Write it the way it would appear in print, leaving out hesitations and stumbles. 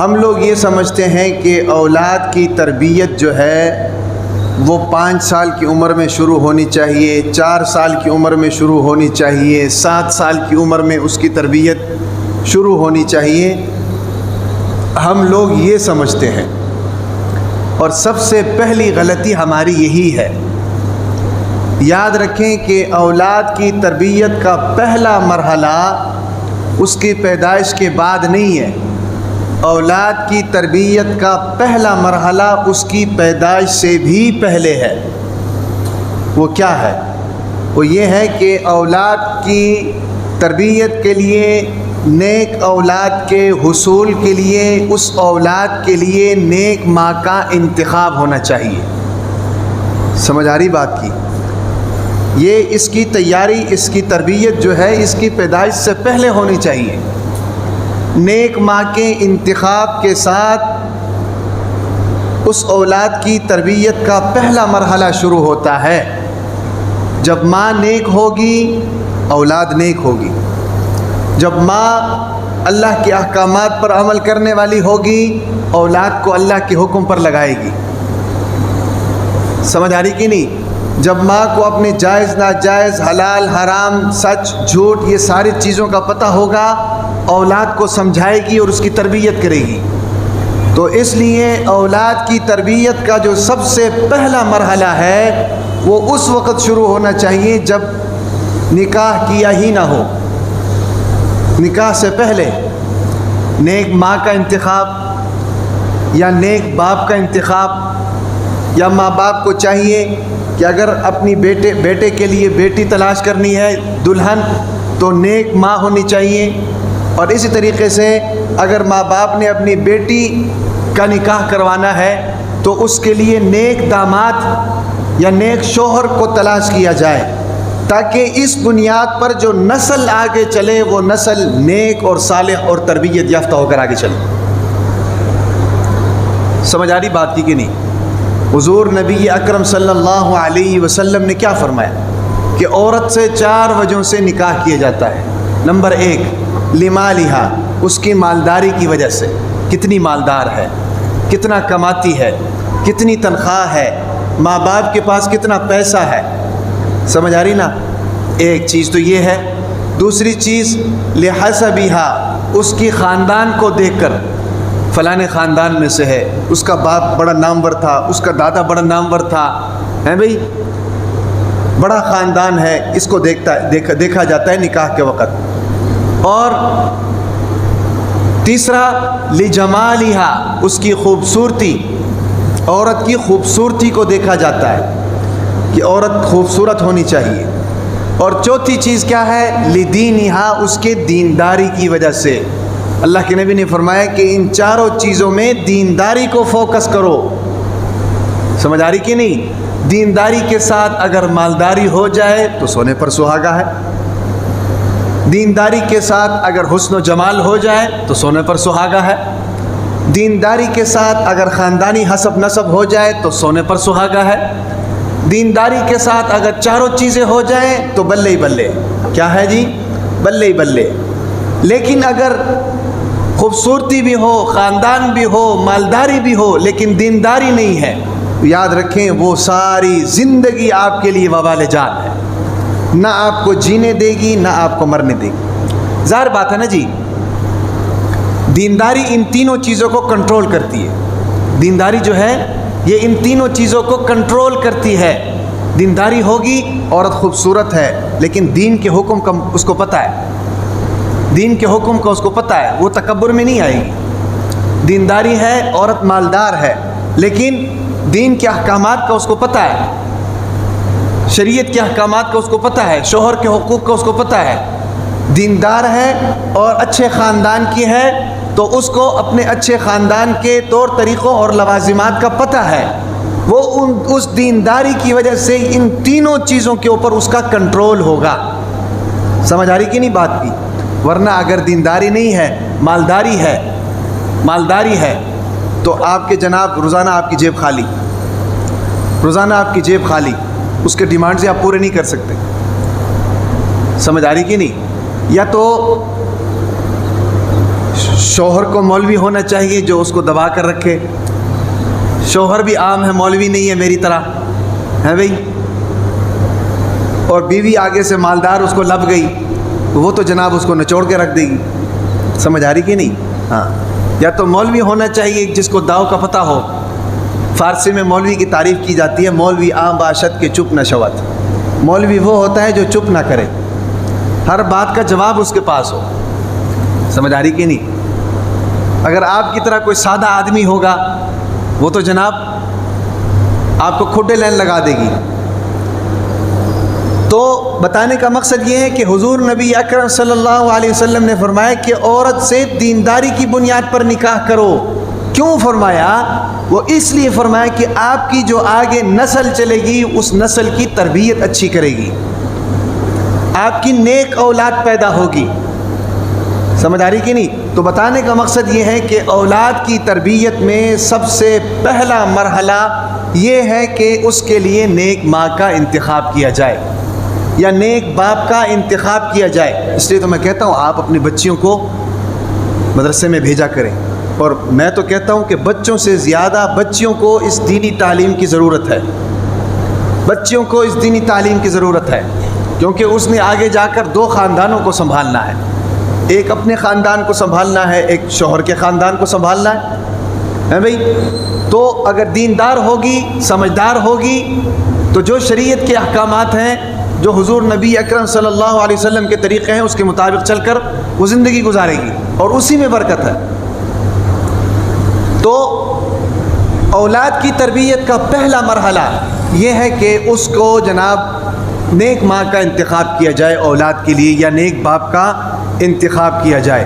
ہم لوگ یہ سمجھتے ہیں کہ اولاد کی تربیت جو ہے وہ 5 سال کی عمر میں شروع ہونی چاہیے، 4 سال کی عمر میں شروع ہونی چاہیے، 7 سال کی عمر میں اس کی تربیت شروع ہونی چاہیے۔ ہم لوگ یہ سمجھتے ہیں، اور سب سے پہلی غلطی ہماری یہی ہے۔ یاد رکھیں کہ اولاد کی تربیت کا پہلا مرحلہ اس کی پیدائش کے بعد نہیں ہے۔ اولاد کی تربیت کا پہلا مرحلہ اس کی پیدائش سے بھی پہلے ہے۔ وہ کیا ہے؟ وہ یہ ہے کہ اولاد کی تربیت کے لیے، نیک اولاد کے حصول کے لیے، اس اولاد کے لیے نیک ماں کا انتخاب ہونا چاہیے۔ سمجھ آ رہی بات کی؟ یہ اس کی تیاری، اس کی تربیت جو ہے اس کی پیدائش سے پہلے ہونی چاہیے۔ نیک ماں کے انتخاب کے ساتھ اس اولاد کی تربیت کا پہلا مرحلہ شروع ہوتا ہے۔ جب ماں نیک ہوگی، اولاد نیک ہوگی۔ جب ماں اللہ کے احکامات پر عمل کرنے والی ہوگی، اولاد کو اللہ کے حکم پر لگائے گی۔ سمجھ آ رہی کہ نہیں؟ جب ماں کو اپنے جائز ناجائز، حلال حرام، سچ جھوٹ، یہ ساری چیزوں کا پتہ ہوگا، اولاد کو سمجھائے گی اور اس کی تربیت کرے گی۔ تو اس لیے اولاد کی تربیت کا جو سب سے پہلا مرحلہ ہے وہ اس وقت شروع ہونا چاہیے جب نکاح کیا ہی نہ ہو۔ نکاح سے پہلے نیک ماں کا انتخاب یا نیک باپ کا انتخاب، یا ماں باپ کو چاہیے کہ اگر اپنی بیٹے کے لیے بیٹی تلاش کرنی ہے دلہن، تو نیک ماں ہونی چاہیے۔ اور اسی طریقے سے اگر ماں باپ نے اپنی بیٹی کا نکاح کروانا ہے تو اس کے لیے نیک داماد یا نیک شوہر کو تلاش کیا جائے، تاکہ اس بنیاد پر جو نسل آگے چلے وہ نسل نیک اور صالح اور تربیت یافتہ ہو کر آگے چلے۔ سمجھ آ رہی بات کی کہ نہیں؟ حضور نبی اکرم صلی اللہ علیہ وسلم نے کیا فرمایا کہ عورت سے 4 وجہوں سے نکاح کیا جاتا ہے۔ نمبر 1، لمالہا، اس کی مالداری کی وجہ سے، کتنی مالدار ہے، کتنا کماتی ہے، کتنی تنخواہ ہے، ماں باپ کے پاس کتنا پیسہ ہے۔ سمجھ آ رہی نا؟ ایک چیز تو یہ ہے۔ دوسری چیز لحسبہا، اس کی خاندان کو دیکھ کر، فلانے خاندان میں سے ہے، اس کا باپ بڑا نامور تھا، اس کا دادا بڑا نامور تھا، ہے بھئی، بڑا خاندان ہے، اس کو دیکھا جاتا ہے نکاح کے وقت۔ اور تیسرا لجمالہا، اس کی خوبصورتی، عورت کی خوبصورتی کو دیکھا جاتا ہے کہ عورت خوبصورت ہونی چاہیے۔ اور چوتھی چیز کیا ہے؟ لدینہا، اس کے دینداری کی وجہ سے۔ اللہ کے نبی نے فرمایا کہ ان 4 چیزوں میں دینداری کو فوکس کرو۔ سمجھ آ رہی کہ نہیں؟ دینداری کے ساتھ اگر مالداری ہو جائے تو سونے پر سہاگا ہے۔ دینداری کے ساتھ اگر حسن و جمال ہو جائے تو سونے پر سہاگا ہے۔ دینداری کے ساتھ اگر خاندانی حسب نسب ہو جائے تو سونے پر سہاگا ہے۔ دینداری کے ساتھ اگر 4 چیزیں ہو جائیں تو بلے ہی بلے۔ کیا ہے جی؟ بلے ہی بلے۔ لیکن اگر خوبصورتی بھی ہو، خاندان بھی ہو، مالداری بھی ہو، لیکن دینداری نہیں ہے، یاد رکھیں وہ ساری زندگی آپ کے لیے وبال جان ہے۔ نہ آپ کو جینے دے گی، نہ آپ کو مرنے دے گی۔ ظاہر بات ہے نا جی؟ دینداری ان تینوں چیزوں کو کنٹرول کرتی ہے۔ دینداری جو ہے یہ ان تینوں چیزوں کو کنٹرول کرتی ہے۔ دینداری ہوگی، عورت خوبصورت ہے لیکن دین کے حکم کا اس کو پتہ ہے، دین کے حکم کا اس کو پتہ ہے، وہ تکبر میں نہیں آئے گی۔ دینداری ہے، عورت مالدار ہے لیکن دین کے احکامات کا اس کو پتہ ہے، شریعت کے احکامات کا اس کو پتہ ہے، شوہر کے حقوق کا اس کو پتہ ہے۔ دیندار ہے اور اچھے خاندان کی ہے تو اس کو اپنے اچھے خاندان کے طور طریقوں اور لوازمات کا پتہ ہے۔ وہ اس دینداری کی وجہ سے ان تینوں چیزوں کے اوپر اس کا کنٹرول ہوگا۔ سمجھ آ رہی کہ نہیں بات کی؟ ورنہ اگر دینداری نہیں ہے، مالداری ہے تو آپ کے جناب روزانہ آپ کی جیب خالی، روزانہ آپ کی جیب خالی، اس کے ڈیمانڈ سے آپ پورے نہیں کر سکتے۔ سمجھ آ رہی کہ نہیں؟ یا تو شوہر کو مولوی ہونا چاہیے جو اس کو دبا کر رکھے. شوہر بھی عام ہے، مولوی نہیں ہے میری طرح ہے بھئی. اور بیوی آگے سے مالدار اس کو لب گئی، وہ تو جناب اس کو نچوڑ کے رکھ دے گی. سمجھ آ رہی کہ نہیں؟ ہاں، یا تو مولوی ہونا چاہیے جس کو داؤ کا پتہ ہو. فارسی میں مولوی کی تعریف کی جاتی ہے، مولوی عام باشد کے چپ نہ شود. مولوی وہ ہوتا ہے جو چپ نہ کرے، ہر بات کا جواب اس کے پاس ہو. سمجھ آ رہی کہ نہیں؟ اگر آپ کی طرح کوئی سادہ آدمی ہوگا وہ تو جناب آپ کو کھڈے لین لگا دے گی. تو بتانے کا مقصد یہ ہے کہ حضور نبی اکرم صلی اللہ علیہ وسلم نے فرمایا کہ عورت سے دینداری کی بنیاد پر نکاح کرو. کیوں فرمایا؟ وہ اس لیے فرمایا کہ آپ کی جو آگے نسل چلے گی اس نسل کی تربیت اچھی کرے گی، آپ کی نیک اولاد پیدا ہوگی. سمجھ آ رہی کہ نہیں؟ تو بتانے کا مقصد یہ ہے کہ اولاد کی تربیت میں سب سے پہلا مرحلہ یہ ہے کہ اس کے لیے نیک ماں کا انتخاب کیا جائے یا نیک باپ کا انتخاب کیا جائے. اس لیے تو میں کہتا ہوں آپ اپنی بچیوں کو مدرسے میں بھیجا کریں. اور میں تو کہتا ہوں کہ بچوں سے زیادہ بچیوں کو اس دینی تعلیم کی ضرورت ہے. بچیوں کو اس دینی تعلیم کی ضرورت ہے، کیونکہ اس نے آگے جا کر دو خاندانوں کو سنبھالنا ہے. ایک اپنے خاندان کو سنبھالنا ہے، ایک شوہر کے خاندان کو سنبھالنا ہے بھئی. تو اگر دیندار ہوگی، سمجھدار ہوگی، تو جو شریعت کے احکامات ہیں، جو حضور نبی اکرم صلی اللہ علیہ وسلم کے طریقے ہیں، اس کے مطابق چل کر وہ زندگی گزارے گی اور اسی میں برکت ہے. تو اولاد کی تربیت کا پہلا مرحلہ یہ ہے کہ اس کو جناب نیک ماں کا انتخاب کیا جائے اولاد کے لیے، یا نیک باپ کا انتخاب کیا جائے.